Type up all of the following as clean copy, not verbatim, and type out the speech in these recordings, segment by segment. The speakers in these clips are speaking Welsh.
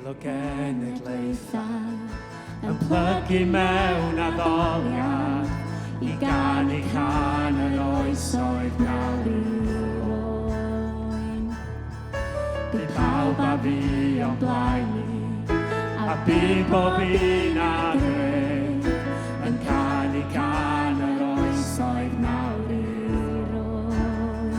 o genedlaethau yn plygu mewn addoliad I ganu can yr oesoedd nawr I'w oen. Bydd pawb a fi o'n blaen ni a bydd bob un a greu yn canu can yr oesoedd nawr I'w oen.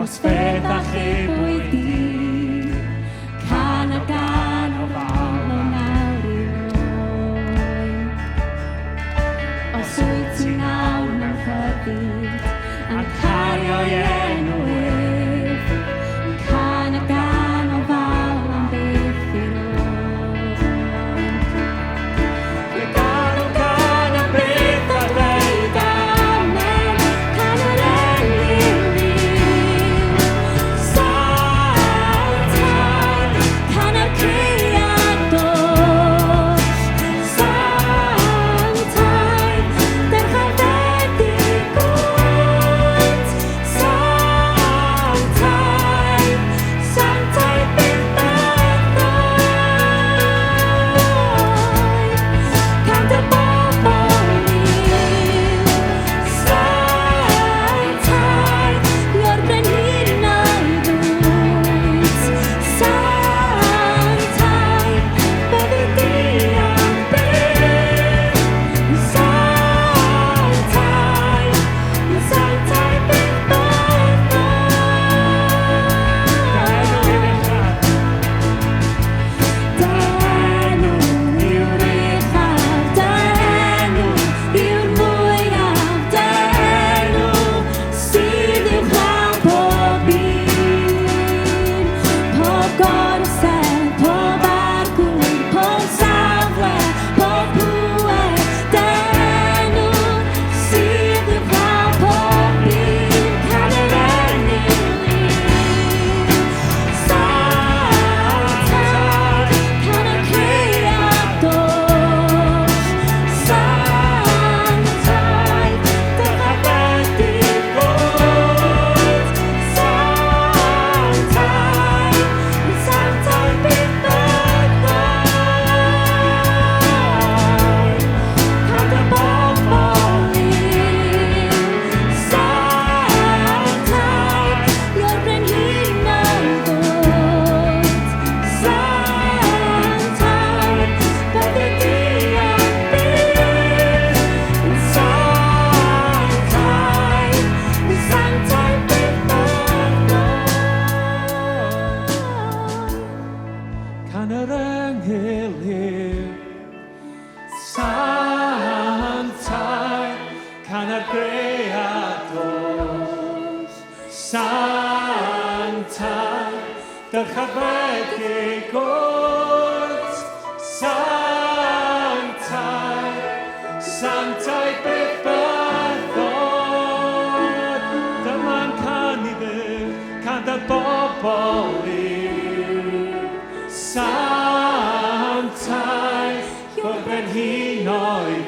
Os beth a chi bwyd di, can a gan o fawr o nawr I'w oen. Os wyt ti'n awr mewn rhyddid, a'n cario enw ef, can a gan o fawr am beth I'w oen. Fe gan o gan am beth a dweud amen, can yr enw Can yr enghel hir, Sanctaidd, can yr greador, Sanctaidd, dyrchafedig oed, Sanctaidd, Sanctaidd beth byddod, dyma'n can I Dduw, can dy bobl Sanctaidd, fod brenhinoedd